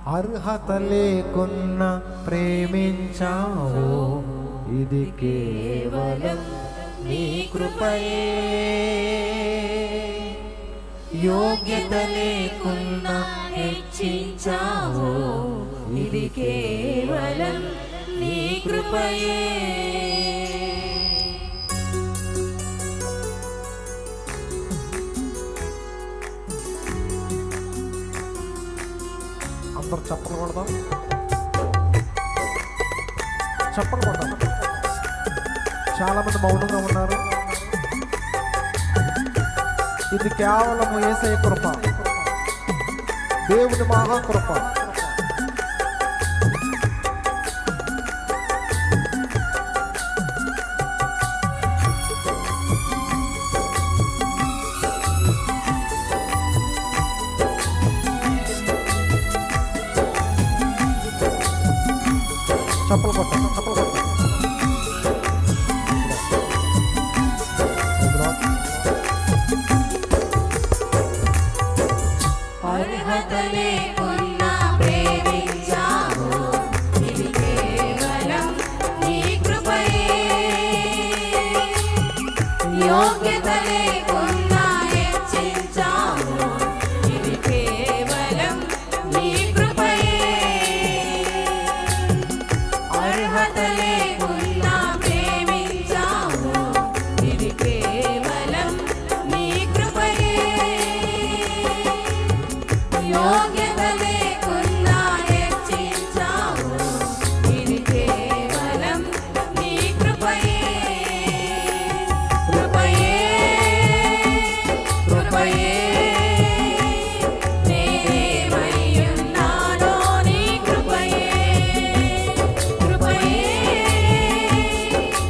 అర్హత లేకున్నా ప్రేమించావు, ఇది కేవలం నీ కృపయే. యోగ్యత లేకున్నా హెచ్చించావు, ఇది కేవలం నీ కృపయే. అందరూ చప్పలు కొడదాం, చప్పలు కొడదాం. చాలా మంది మౌనంగా ఉన్నారు. ఇది కేవలం యేసయ్య కృప, దేవుని మహాకృప. చప్పలు కొట్టాం, చప్పలు కొట్టాం. అర్హత లేకున్నా ప్రేమించావు, ఇది కేవలం నీ కృపయే. యోగ్యత లేకున్నా హెచ్చించావు, ఇది కేవలం నీ కృపయే. అర్హత లేకున్నా ప్రేమించావు, ఇది కేవలం నీ కృపయే. యోగ్యత లేకున్నా హెచ్చించావు, ఇది కేవలం నీ కృపయే. కృపయే, కృపయే, నేనేమయ్యున్నానో నీ కృపయే. కృపయే,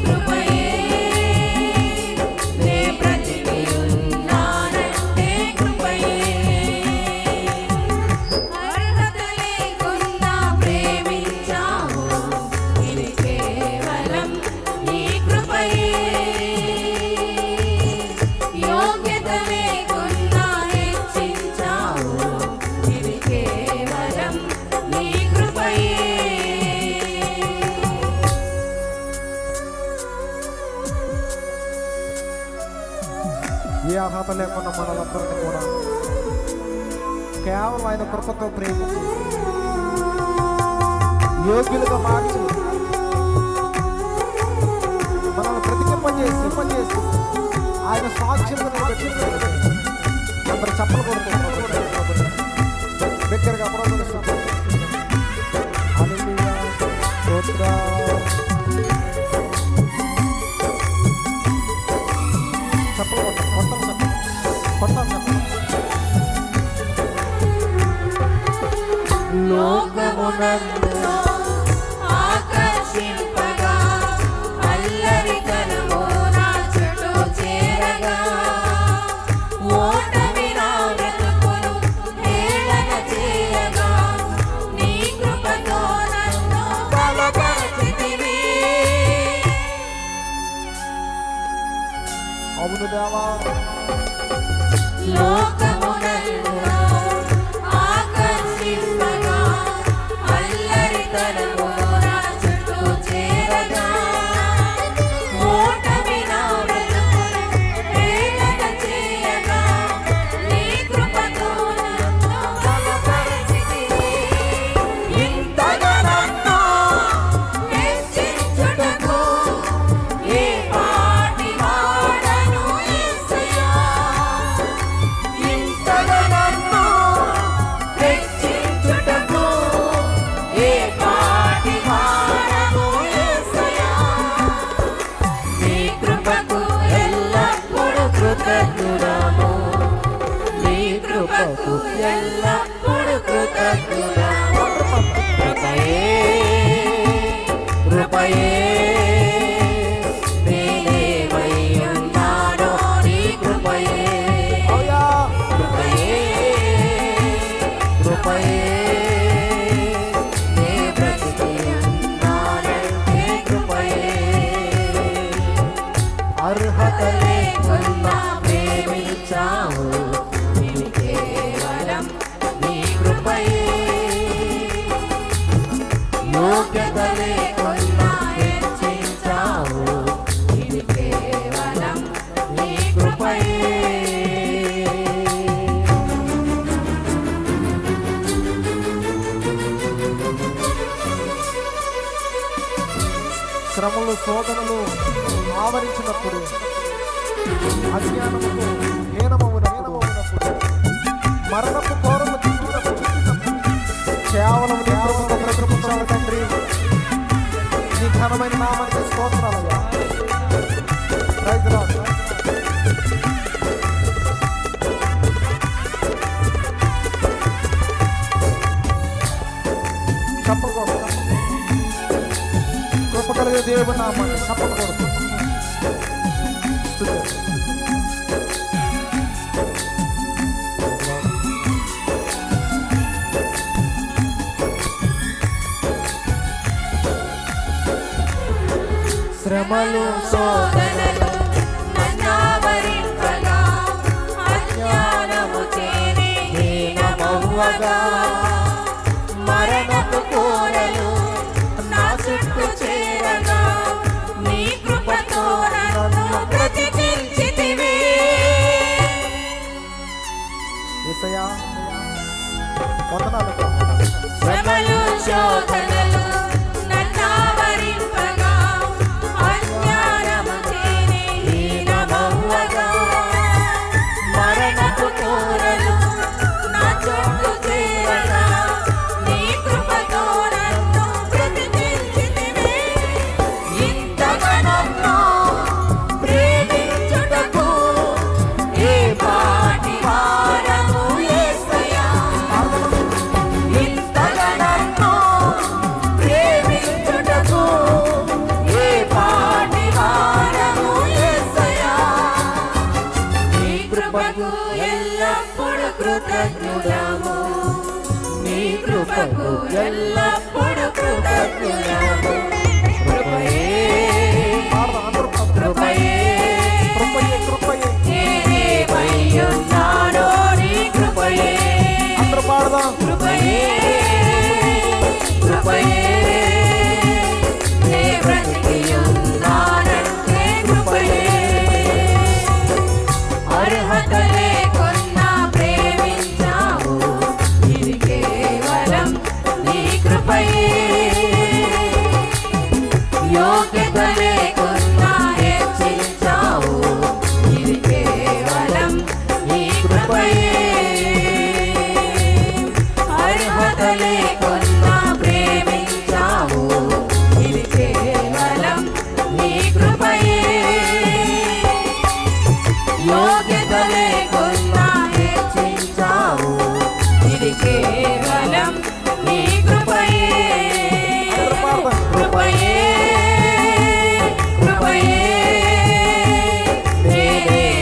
కృపయే, నే బ్రతికి ఉన్నానంటే కృపయే. అర్హత లేకున్నా ప్రేమించావు, ఇది కేవలం నీ కృపయే. యోగ్యత లేకున్నా హెచ్చించావు, ఇది కేవలం నీ కృపయే. ఏ అర్హత లేకుండా మనలందరినీ కూడా కేవలం ఆయన కృపతో ప్రేమించి యోగ్యులుగా మార్చి మనల్ని ప్రతికింపజేసి ఆయన సాక్ష్యంగా అందరు చప్పలు కొడుతున్నారు. దగ్గరగా చప్పలు కొట్టాం. లోకమునందులో ఆకర్షింపగా అల్లరితనము నా చుట్టూ చేరగా, ఓటమి నా బ్రతుకును హేళన చేయగా, నీ కృపతో నన్ను బలపరచితివి. అవును దేవా. లోకమునందులో ఆకర్షింపగా అల్లరితనము నా చుట్టూ చేరగా, ఓటమి నా బ్రతుకును హేళన చేయగా, నీ కృపతో నన్ను బలపరచితివి. ఇంతగా నన్ను హెచ్చించుటకు ఏ పాటి వాడను యేసయ్యా. ఇంతగా నన్ను హెచ్చించుటకు ఏ పాటి వాడను యేసయ్యా. నీ కృపకు ఎల్లప్పుడూ కృతజ్ఞుడము, నీ కృపకు ఎల్లప్పుడూ కృతజ్ఞుడము. కృపయే, కృపయే, నేనేమయ్యున్నానో నీ కృపయే. కృపయే, కృపయే, నే బ్రతికి ఉన్నానంటే కృపయే. అర్హత లేకున్నా ప్రేమించావు, ఇది కేవలం నీ కృపయే. శ్రమలు శోధనలు ఆవరించినప్పుడు, అజ్ఞానముకు హీనమవునప్పుడు, మరణపు ఘోరము చుట్టినప్పుడు కేవలం నీ కృపతో బ్రతుకుతావు తండ్రి. నీ ఘనమైన నామానికి స్తోత్రాలయ్యా. Praise the lord. చెప్పకూడదు, కృప కలిగే దేవుని నామాన్ని చెప్పకూడదు. శ్రమలు శోధనలు నన్నావరింపగా, అజ్ఞానము చేరి హీనమవ్వగా, మరణపు కోరలు నా చుట్టూ చేరగా, నీ కృపతో నన్ను బ్రతికించితివి. యేసయ్యా వందనాలు. శ్రమలు శోధనలు నన్నావరింపగా, అజ్ఞానము చేరి హీనమవ్వగా, మరణపు కోరలు నా చుట్టూ చేరగా, నీ కృపతో నన్ను బ్రతికించితివి. ఇంతగా నన్ను ప్రేమించుటకు ఏ పాటి వారము యేసయ్యా. ఇంతగా నన్ను ప్రేమించుటకు ఏ పాటి వారము యేసయ్యా. నీ కృపకు ఎల్లప్పుడూ కృతజ్ఞుడము, నీ కృపకు ఎల్లప్పుడూ కృతజ్ఞుడము. కృపయే కృపయే కృపయే కృపయే నేనేమయ్యున్నానో నీ కృపయే. అందరూ పాడదాం. కృపయే కృపయే నే బ్రతికియున్నానంటే కృపయే. అర్హత లేకున్నా ప్రేమించావు, ఇది కేవలం నీ కృపయే. యోగ్యత లేకున్నా హెచ్చించావు, ఇది కేవలం నీ కృపయే. అర్హత లేకున్నా ప్రేమించావు, ఇది కేవలం నీ కృపయే. యోగ్యత లేకున్నా హెచ్చించావు, ఇది కేవలం నీ కృపయే. కృపయే కృపయే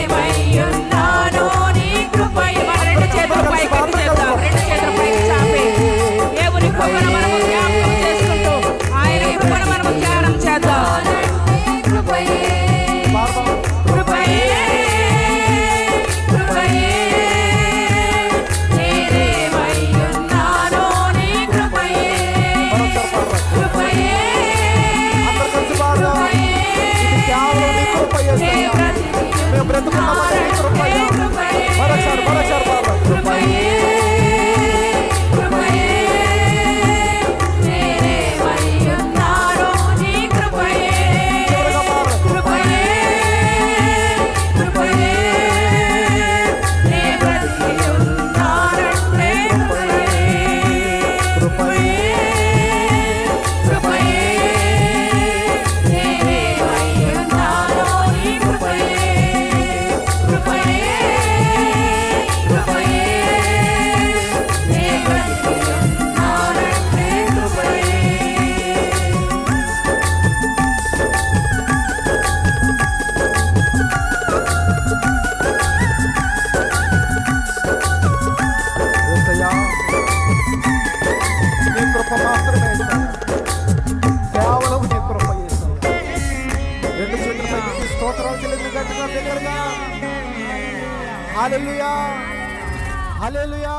నేనేమయ్యున్నానో నీ కృపయే. మన రెండు చేతులు పైకి చేద్దాం, రెండు చేతులు పైకి చాపి దేవుని కృపను మనము జ్ఞాపకం చేసుకుంటూ ఆయన కృపను మనము ధ్యానం చేద్దాం. కృపయే కృపయే కృపయే నేనేమయ్యున్నానో నీ కృపయే. కృపయే అందరూ కలిసి పాడదాం. ఇది కేవలం నీ కృప యేసయ్యా. మేము బ్రతుకున్నామని నీ కృప అయ్యా. మరొకసారి పాడదాం. కృపయే కృపయే నేనేమయ్యున్నానో నీ కృపయే. చివరగా పాడదాం. కృపయే కృపయే నే బ్రతికియున్నానంటే కృపయే. కృపయే కృపయే నేనేమయ్యున్నానో నీ కృపయే. కృపయే కృపయే నే బ్రతికియున్నానంటే కృపయే. యేసయ్యా నీ కృప మాత్రమే యేసయ్యా. కేవలం నీ కృప యేసయ్యా. రెండు చేతుల పైకి స్తోత్రాలు చెల్లించి గట్టిగా దగ్గరగా హల్లెలూయా హల్లెలూయా.